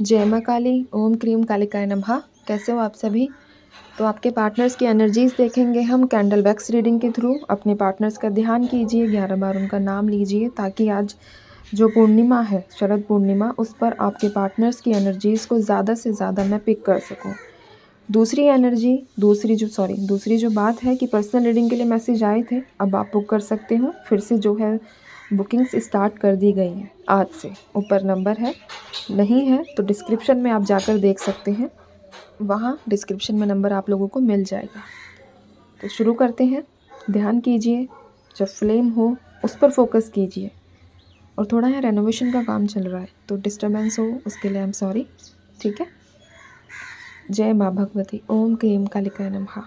जय माँ काली, ओम क्रीम कालिकाय नमः। कैसे हो आप सभी? तो आपके पार्टनर्स की एनर्जीज़ देखेंगे हम कैंडल वैक्स रीडिंग के थ्रू। अपने पार्टनर्स का ध्यान कीजिए, 11 बार उनका नाम लीजिए, ताकि आज जो पूर्णिमा है, शरद पूर्णिमा, उस पर आपके पार्टनर्स की एनर्जीज़ को ज़्यादा से ज़्यादा मैं पिक कर सकूँ। दूसरी जो बात है कि पर्सनल रीडिंग के लिए मैसेज आए थे, अब आप बुक कर सकते हो। फिर से जो है बुकिंग्स स्टार्ट कर दी गई हैं आज से। ऊपर नंबर है, नहीं है तो डिस्क्रिप्शन में आप जाकर देख सकते हैं, वहाँ डिस्क्रिप्शन में नंबर आप लोगों को मिल जाएगा। तो शुरू करते हैं। ध्यान कीजिए, जब फ्लेम हो उस पर फोकस कीजिए। और थोड़ा यहाँ रेनोवेशन का काम चल रहा है तो डिस्टर्बेंस हो उसके लिए आई एम सॉरी, ठीक है। जय माँ भगवती, ओम क्लीम कालिकाय नमः।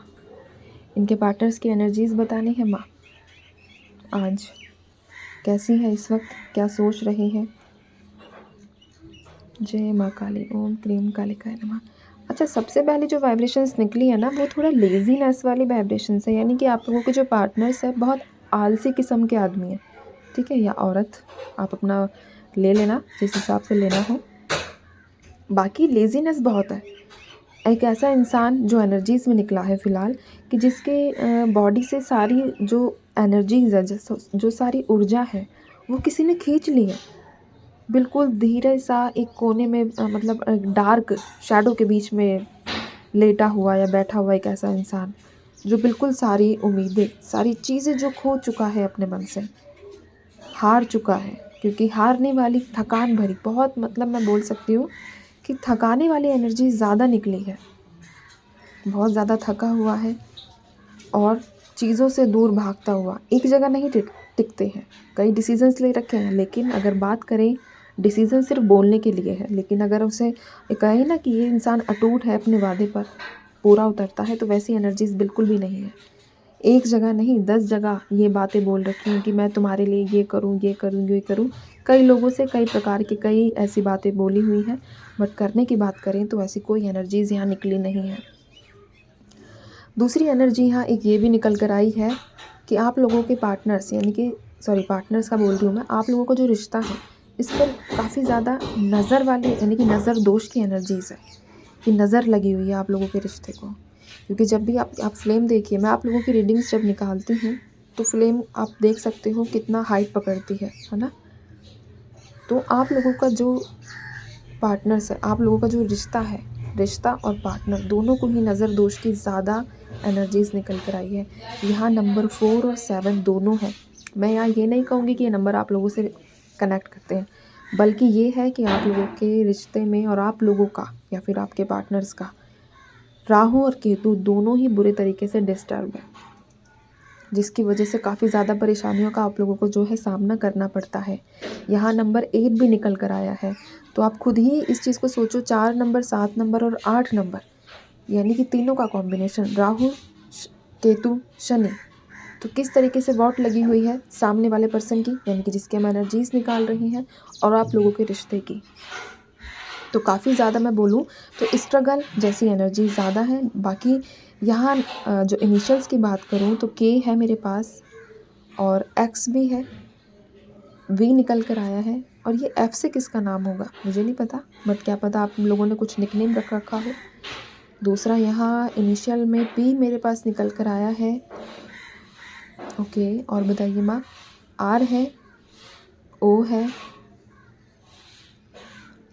इनके पार्टनर्स की एनर्जीज़ बतानी है माँ। आज कैसी है, इस वक्त क्या सोच रहे हैं। जय माँ काली, ओम क्लीम कालिकाय नमः। अच्छा, सबसे पहले जो वाइब्रेशंस निकली है ना, वो थोड़ा लेजीनेस वाली वाइब्रेशंस है, यानी कि आप लोगों के जो पार्टनर्स है बहुत आलसी किस्म के आदमी है, ठीक है, या औरत, आप अपना ले लेना जिस हिसाब से लेना हो। बाकी लेजीनेस बहुत है। एक ऐसा इंसान जो एनर्जीज़ में निकला है फ़िलहाल, कि जिसके बॉडी से सारी जो एनर्जीज़ है, जो सारी ऊर्जा है, वो किसी ने खींच ली है। बिल्कुल धीरे सा एक कोने में मतलब डार्क शैडो के बीच में लेटा हुआ या बैठा हुआ एक ऐसा इंसान, जो बिल्कुल सारी उम्मीदें, सारी चीज़ें जो खो चुका है अपने मन से, हार चुका है। क्योंकि हारने वाली, थकान भरी, बहुत, मतलब मैं बोल सकती हूँ कि थकाने वाली एनर्जी ज़्यादा निकली है। बहुत ज़्यादा थका हुआ है और चीज़ों से दूर भागता हुआ, एक जगह नहीं टिकते हैं। कई डिसीजंस ले रखे हैं, लेकिन अगर बात करें, डिसीजन सिर्फ बोलने के लिए है, लेकिन अगर उसे कहे ना कि ये इंसान अटूट है, अपने वादे पर पूरा उतरता है, तो वैसी एनर्जीज बिल्कुल भी नहीं है। एक जगह नहीं, 10 जगह ये बातें बोल रखी हैं कि मैं तुम्हारे लिए ये करूँ, ये करूँ, ये करूँ। कई लोगों से कई प्रकार की कई ऐसी बातें बोली हुई हैं, बट करने की बात करें तो ऐसी कोई एनर्जीज़ यहाँ निकली नहीं है। दूसरी एनर्जी यहाँ एक ये भी निकल कर आई है कि आप लोगों के पार्टनर्स, यानी कि पार्टनर्स का बोल रही हूँ मैं, आप लोगों का जो रिश्ता है, इस पर काफ़ी ज़्यादा नज़र वाली, यानी कि नज़र दोष की एनर्जीज़ है, कि नज़र लगी हुई है आप लोगों के रिश्ते को। क्योंकि जब भी आप फ्लेम देखिए, मैं आप लोगों की रीडिंग्स जब निकालती हूँ तो फ्लेम आप देख सकते हो कितना हाइट पकड़ती है ना। तो आप लोगों का जो पार्टनर्स है, आप लोगों का जो रिश्ता है, रिश्ता और पार्टनर दोनों को ही नज़र दोष की ज़्यादा एनर्जीज़ निकल कर आई है। यहाँ नंबर 4 और 7 दोनों हैं। मैं यहाँ ये नहीं कहूँगी कि ये नंबर आप लोगों से कनेक्ट करते हैं, बल्कि ये है कि आप लोगों के रिश्ते में और आप लोगों का या फिर आपके पार्टनर्स का राहु और केतु दोनों ही बुरे तरीके से डिस्टर्ब है, जिसकी वजह से काफ़ी ज़्यादा परेशानियों का आप लोगों को जो है सामना करना पड़ता है। यहाँ नंबर 8 भी निकल कर आया है, तो आप खुद ही इस चीज़ को सोचो। 4 नंबर, 7 नंबर और 8 नंबर, यानी कि तीनों का कॉम्बिनेशन, राहु केतु शनि, तो किस तरीके से वॉट लगी हुई है सामने वाले पर्सन की, यानी कि जिसके हम एनर्जीज निकाल रही हैं, और आप लोगों के रिश्ते की। तो काफ़ी ज़्यादा मैं बोलूँ तो स्ट्रगल जैसी एनर्जी ज़्यादा है। बाकी यहाँ जो इनिशियल्स की बात करूँ तो के है मेरे पास, और एक्स भी है, वी निकल कर आया है, और ये एफ से किसका नाम होगा मुझे नहीं पता, बट क्या पता आप लोगों ने कुछ निकनेम रख रखा हो। दूसरा यहाँ इनिशियल में पी मेरे पास निकल कर आया है। ओके, और बताइए माँ। आर है, ओ है,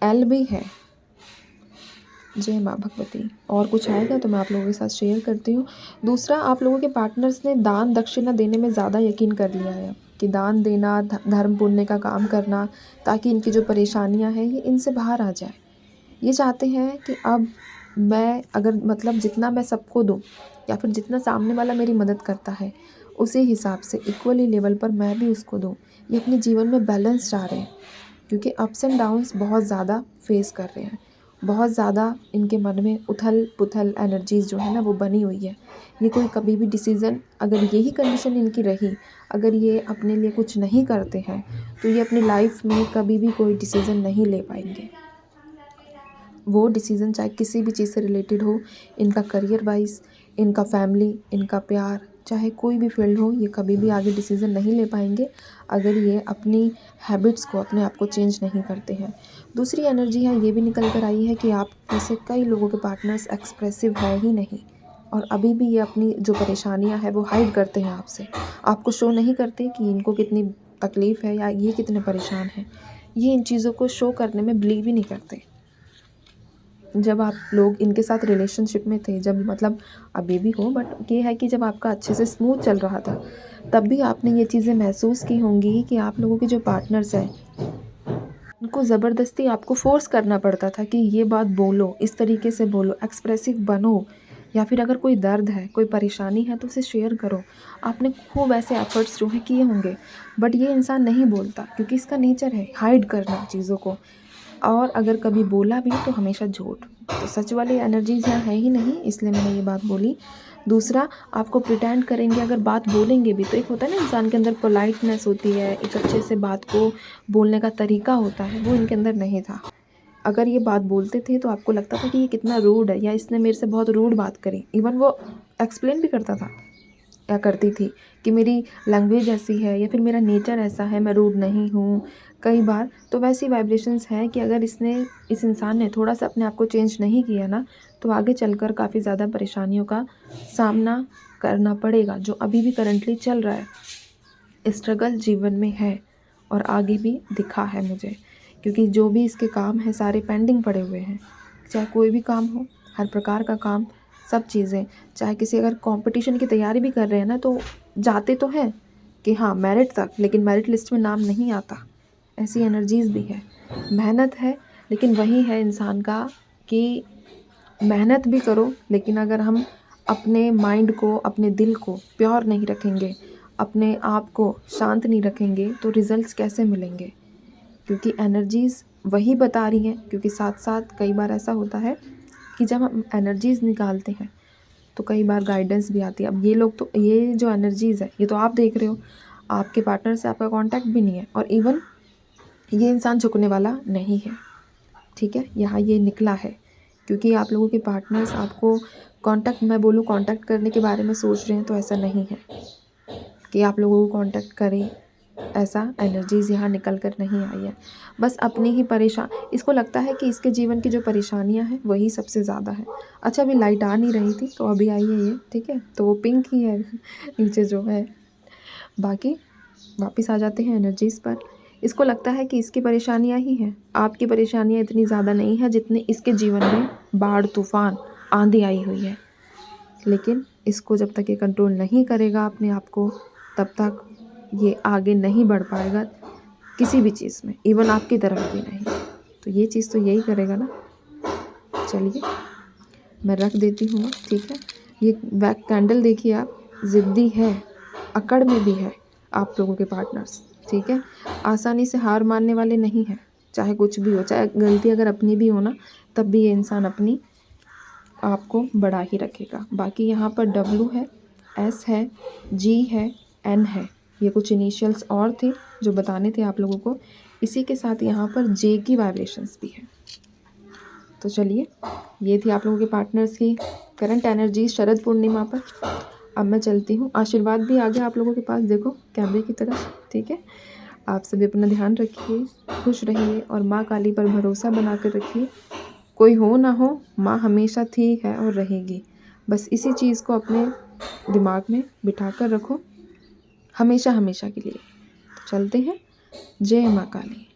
एल भी है। जय माँ भगवती। और कुछ आएगा तो मैं आप लोगों के साथ शेयर करती हूँ। दूसरा, आप लोगों के पार्टनर्स ने दान दक्षिणा देने में ज़्यादा यकीन कर लिया है, कि दान देना, धर्म पुण्य का काम करना, ताकि इनकी जो परेशानियाँ हैं ये इनसे बाहर आ जाए। ये चाहते हैं कि अब मैं, अगर मतलब जितना मैं सबको दूँ, या फिर जितना सामने वाला मेरी मदद करता है, उसी हिसाब से इक्वली लेवल पर मैं भी उसको दूँ। ये अपने जीवन में बैलेंस चाह रहे हैं, क्योंकि अप्स एंड डाउन्स बहुत ज़्यादा फेस कर रहे हैं। बहुत ज़्यादा इनके मन में उथल पुथल एनर्जीज़ जो है ना, वो बनी हुई है। ये कोई कभी भी डिसीज़न, अगर यही कंडीशन इनकी रही, अगर ये अपने लिए कुछ नहीं करते हैं, तो ये अपनी लाइफ में कभी भी कोई डिसीज़न नहीं ले पाएंगे। वो डिसीज़न चाहे किसी भी चीज़ से रिलेटेड हो, इनका करियर वाइज, इनका फैमिली, इनका प्यार, चाहे कोई भी फील्ड हो, ये कभी भी आगे डिसीज़न नहीं ले पाएंगे अगर ये अपनी हैबिट्स को, अपने आप को चेंज नहीं करते हैं। दूसरी एनर्जी है ये भी निकल कर आई है कि आप में से कई लोगों के पार्टनर्स एक्सप्रेसिव है ही नहीं, और अभी भी ये अपनी जो परेशानियां है वो हाइड करते हैं आपसे, आपको शो नहीं करते कि इनको कितनी तकलीफ़ है या ये कितने परेशान हैं। ये इन चीज़ों को शो करने में बिलीव ही नहीं करते। जब आप लोग इनके साथ रिलेशनशिप में थे, जब मतलब अभी भी हो, बट ये है कि जब आपका अच्छे से स्मूथ चल रहा था, तब भी आपने ये चीज़ें महसूस की होंगी कि आप लोगों के जो पार्टनर्स हैं उनको ज़बरदस्ती आपको फ़ोर्स करना पड़ता था कि ये बात बोलो, इस तरीके से बोलो, एक्सप्रेसिव बनो, या फिर अगर कोई दर्द है, कोई परेशानी है तो उसे शेयर करो। आपने खूब ऐसे एफ़र्ट्स जो है किए होंगे, बट ये इंसान नहीं बोलता क्योंकि इसका नेचर है हाइड करना चीज़ों को, और अगर कभी बोला भी तो हमेशा झूठ। तो सच वाली एनर्जीज़ यहाँ है ही नहीं, इसलिए मैंने ये बात बोली। दूसरा, आपको प्रिटेंड करेंगे, अगर बात बोलेंगे भी तो एक होता है ना इंसान के अंदर पोलाइटनेस होती है, एक अच्छे से बात को बोलने का तरीका होता है, वो इनके अंदर नहीं था। अगर ये बात बोलते थे तो आपको लगता था कि ये कितना रूड है, या इसने मेरे से बहुत रूड बात करी। इवन वो एक्सप्लेन भी करता था या करती थी कि मेरी लैंग्वेज ऐसी है या फिर मेरा नेचर ऐसा है, मैं रूड नहीं हूँ कई बार। तो वैसी वाइब्रेशंस हैं कि अगर इस इंसान ने थोड़ा सा अपने आप को चेंज नहीं किया ना, तो आगे चलकर काफ़ी ज़्यादा परेशानियों का सामना करना पड़ेगा, जो अभी भी करंटली चल रहा है। स्ट्रगल जीवन में है और आगे भी दिखा है मुझे, क्योंकि जो भी इसके काम हैं सारे पेंडिंग पड़े हुए हैं। चाहे कोई भी काम हो, हर प्रकार का काम, सब चीज़ें, चाहे किसी अगर कंपटीशन की तैयारी भी कर रहे हैं ना, तो जाते तो हैं कि हाँ मेरिट तक, लेकिन मेरिट लिस्ट में नाम नहीं आता। ऐसी एनर्जीज़ भी है। मेहनत है, लेकिन वही है इंसान का कि मेहनत भी करो, लेकिन अगर हम अपने माइंड को, अपने दिल को प्योर नहीं रखेंगे, अपने आप को शांत नहीं रखेंगे, तो रिज़ल्ट्स कैसे मिलेंगे? क्योंकि एनर्जीज़ वही बता रही हैं, क्योंकि साथ साथ कई बार ऐसा होता है कि जब हम एनर्जीज़ निकालते हैं तो कई बार गाइडेंस भी आती है। अब ये लोग तो, ये जो एनर्जीज़ है ये तो आप देख रहे हो, आपके पार्टनर से आपका कांटेक्ट भी नहीं है, और इवन ये इंसान झुकने वाला नहीं है, ठीक है। यहाँ ये निकला है क्योंकि आप लोगों के पार्टनर्स आपको कांटेक्ट, मैं बोलूँ कांटेक्ट करने के बारे में सोच रहे हैं, तो ऐसा नहीं है कि आप लोगों को कांटेक्ट करें, ऐसा एनर्जीज़ यहाँ निकल कर नहीं आई है। बस अपनी ही इसको लगता है कि इसके जीवन की जो परेशानियाँ हैं वही सबसे ज़्यादा है। अच्छा, अभी लाइट आ नहीं रही थी तो अभी आई है ये, ठीक है, तो वो पिंक ही है नीचे जो है। बाकी वापस आ जाते हैं एनर्जीज़ पर। इसको लगता है कि इसकी परेशानियाँ ही हैं, आपकी परेशानियाँ इतनी ज़्यादा नहीं है जितनी इसके जीवन में बाढ़, तूफ़ान, आंधी आई हुई है। लेकिन इसको जब तक ये कंट्रोल नहीं करेगा अपने आप को, तब तक ये आगे नहीं बढ़ पाएगा किसी भी चीज़ में, इवन आपकी तरफ भी नहीं। तो ये चीज़ तो यही करेगा ना। चलिए मैं रख देती हूँ, ठीक है। ये बैक कैंडल देखिए आप, ज़िद्दी है, अकड़ में भी है आप लोगों के पार्टनर्स, ठीक है। आसानी से हार मानने वाले नहीं हैं, चाहे कुछ भी हो, चाहे गलती अगर अपनी भी हो ना, तब भी ये इंसान अपनी आपको बढ़ा ही रखेगा। बाकी यहाँ पर W है, S है, G है, N है, ये कुछ इनिशियल्स और थे जो बताने थे आप लोगों को। इसी के साथ यहाँ पर J की वाइब्रेशंस भी है। तो चलिए, ये थी आप लोगों के पार्टनर्स की करंट एनर्जी शरद पूर्णिमा पर। अब मैं चलती हूँ, आशीर्वाद भी आ गया आप लोगों के पास, देखो कैमरे की तरफ, ठीक है। आप सभी अपना ध्यान रखिए, खुश रहिए और माँ काली पर भरोसा बना कर रखिए। कोई हो ना हो, माँ हमेशा थी, है और रहेगी। बस इसी चीज़ को अपने दिमाग में बिठा कर रखो, हमेशा हमेशा के लिए। तो चलते हैं, जय माँ काली।